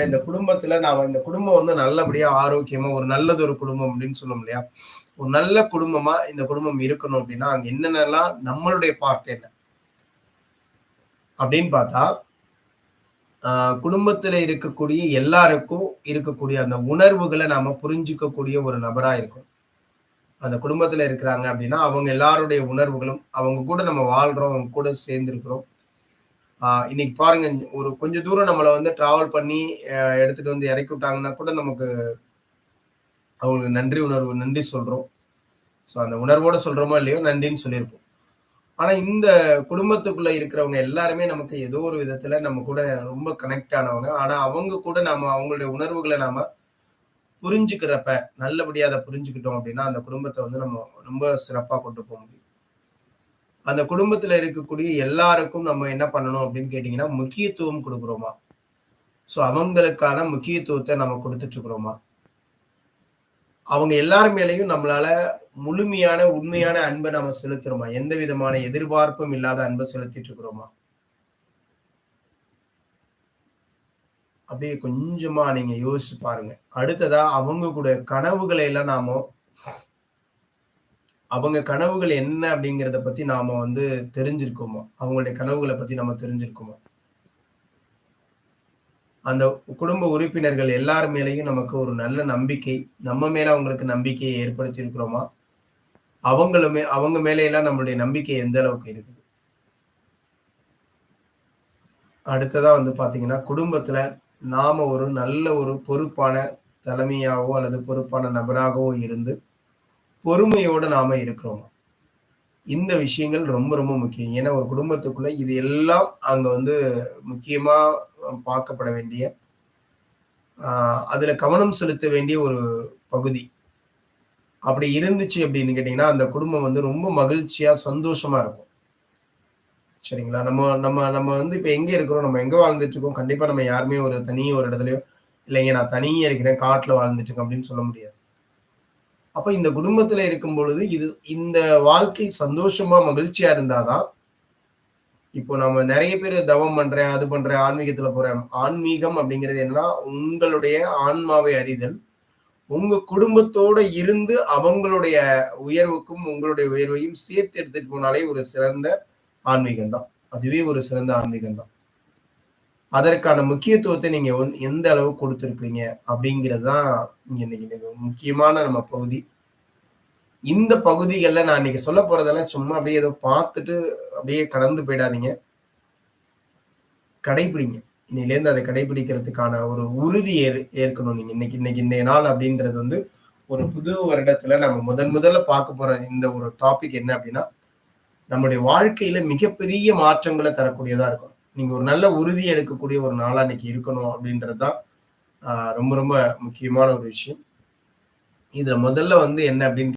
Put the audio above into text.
இந்த குடும்பத்துல நாம இந்த குடும்பம் வந்து நல்லபடியா ஆரோக்கியமா ஒரு நல்லது ஒரு குடும்பம் அப்படின்னு சொல்லும் இல்லையா? ஒரு நல்ல குடும்பமா இந்த குடும்பம் இருக்கணும் அப்படின்னா, அங்க என்னென்னலாம் நம்மளுடைய பார்ட் என்ன? அப்படின்னு பார்த்தா, அ குடும்பத்தில இருக்கக்கூடிய எல்லாருக்கும் இருக்கக்கூடிய அந்த உணர்வுகள நாம புரிஞ்சுக்கக்கூடிய ஒரு நபரா இருக்கணும். அந்த குடும்பத்தில இருக்கிறாங்க அப்படின்னா, அவங்க எல்லாருடைய உணர்வுகளும், அவங்க கூட நம்ம வாழ்றோம், அவங்க கூட சேர்ந்திருக்கிறோம். இன்னைக்கு பாருங்க, ஒரு கொஞ்சம் தூரம் நம்மள வந்து டிராவல் பண்ணி எடுத்துட்டு வந்து இறக்கி விட்டாங்கன்னா கூட நமக்கு அவங்களுக்கு நன்றி உணர்வு, நன்றி சொல்றோம். ஸோ அந்த உணர்வோட சொல்றோமோ இல்லையோ, நன்றின்னு சொல்லியிருப்போம். ஆனா இந்த குடும்பத்துக்குள்ள இருக்கிறவங்க எல்லாருமே நமக்கு ஏதோ ஒரு விதத்துல நம்ம கூட ரொம்ப கனெக்ட் ஆனவங்க. ஆனா அவங்க கூட நாம அவங்களுடைய உணர்வுகள நாம புரிஞ்சுக்கிறப்ப, நல்லபடியா அத புரிஞ்சுக்கிட்டோம் அப்படின்னா, அந்த குடும்பத்த வந்து நம்ம ரொம்ப சிறப்பா கொண்டு போ முடியும். அந்த குடும்பத்துல இருக்கக்கூடிய எல்லாருக்கும் நம்ம என்ன பண்ணணும் அப்படின்னு கேட்டீங்கன்னா, முக்கியத்துவம் குடுக்குறோமா? ஸோ அவங்களுக்கான முக்கியத்துவத்த நம்ம குடுத்துட்டு இருக்கிறோமா? அவங்க எல்லார் மேலயும் நம்மளால முழுமையான, உண்மையான அன்ப நம்ம செலுத்துறோமா? எந்த விதமான எதிர்பார்ப்பும் இல்லாத அன்ப செலுத்திட்டு இருக்கிறோமா? அப்படியே கொஞ்சமா நீங்க யோசிச்சு பாருங்க. அடுத்ததா அவங்க கூட கனவுகள எல்லாம் அவங்க கனவுகள் என்ன அப்படிங்கிறத பத்தி நாம வந்து தெரிஞ்சிருக்கோமா? அவங்களுடைய கனவுகள பத்தி நம்ம தெரிஞ்சிருக்கோமா? அந்த குடும்ப உறுப்பினர்கள் எல்லார் மேலயும் நமக்கு ஒரு நல்ல நம்பிக்கை, நம்ம மேல அவங்களுக்கு நம்பிக்கைய ஏற்படுத்தி இருக்கிறோமா? அவங்க மேல எல்லாம் நம்மளுடைய நம்பிக்கை எந்த அளவுக்கு இருக்குது? அடுத்ததா வந்து பார்த்தீங்கன்னா, குடும்பத்தில நாம ஒரு நல்ல ஒரு பொறுப்பான தலைமையாவோ அல்லது பொறுப்பான நபராகவோ இருந்து, பொறுமையோட நாம இருக்கிறோமா? இந்த விஷயங்கள் ரொம்ப ரொம்ப முக்கியம். ஏன்னா ஒரு குடும்பத்துக்குள்ள இது எல்லாம் அங்க வந்து முக்கியமா பார்க்கப்பட வேண்டிய, அ அதுல கவனம் செலுத்த வேண்டிய ஒரு பகுதி. அப்படி இருந்துச்சு அப்படின்னு கேட்டீங்கன்னா, அந்த குடும்பம் வந்து ரொம்ப மகிழ்ச்சியா, சந்தோஷமா இருக்கும். சரிங்களா? நம்ம நம்ம நம்ம வந்து இப்ப எங்க இருக்கிறோம்? நம்ம எங்க வாழ்ந்துட்டு இருக்கோம்? கண்டிப்பா நம்ம யாருமே ஒரு தனி ஒரு இடத்துலயோ, இல்லைங்க நான் தனியா இருக்கிறேன், காட்டுல வாழ்ந்துட்டு இருக்கேன் அப்படின்னு சொல்ல முடியாது. அப்ப இந்த குடும்பத்துல இருக்கும் பொழுது, இந்த வாழ்க்கை சந்தோஷமா, மகிழ்ச்சியா இருந்தா தான், இப்போ நம்ம நெறைய பேரு தவம் பண்றேன், அது பண்றேன், ஆன்மீகத்துல போறேன். ஆன்மீகம் அப்படிங்கிறது என்னன்னா, உங்களுடைய ஆன்மாவை அறிதல். உங்க குடும்பத்தோட இருந்து அவங்களுடைய உயர்வுக்கும், உங்களுடைய உயர்வையும் சேர்த்து எடுத்துட்டு போனாலே ஒரு சிறந்த ஆன்மீகம் தான். அதுவே ஒரு சிறந்த ஆன்மீகம் தான். அதற்கான முக்கியத்துவத்த நீங்க எந்த அளவு குடுத்திருக்கிறீங்க அப்படிங்கிறது தான் இங்க இன்னைக்கு இன்னைக்கு முக்கியமான நம்ம பகுதி. இந்த பகுதிகள்ல நான் இன்னைக்கு சொல்லப் போறதெல்லாம் சும்மா அப்படியே ஏதோ பார்த்துட்டு அப்படியே கடந்து போயிடாதீங்க. கடைபிடிங்க. இன்னையிலேருந்து அத கடைபிடிக்கிறதுக்கான ஒரு உறுதி ஏற்கணும் நீங்க. இன்னைக்கு இன்னைக்கு இன்றைய நாள் அப்படின்றது வந்து ஒரு புது வருடத்துல நம்ம முதல்ல பார்க்க போற இந்த ஒரு டாபிக் என்ன அப்படின்னா, நம்முடைய வாழ்க்கையில மிகப்பெரிய மாற்றங்கள தரக்கூடியதா இருக்கணும். நீங்க ஒரு நல்ல உறுதி எடுக்கக்கூடிய ஒரு நாளா இன்னைக்கு இருக்கணும் அப்படின்றது தான் ரொம்ப ரொம்ப முக்கியமான ஒரு விஷயம். இதுல முதல்ல வந்து என்ன அப்படின்னு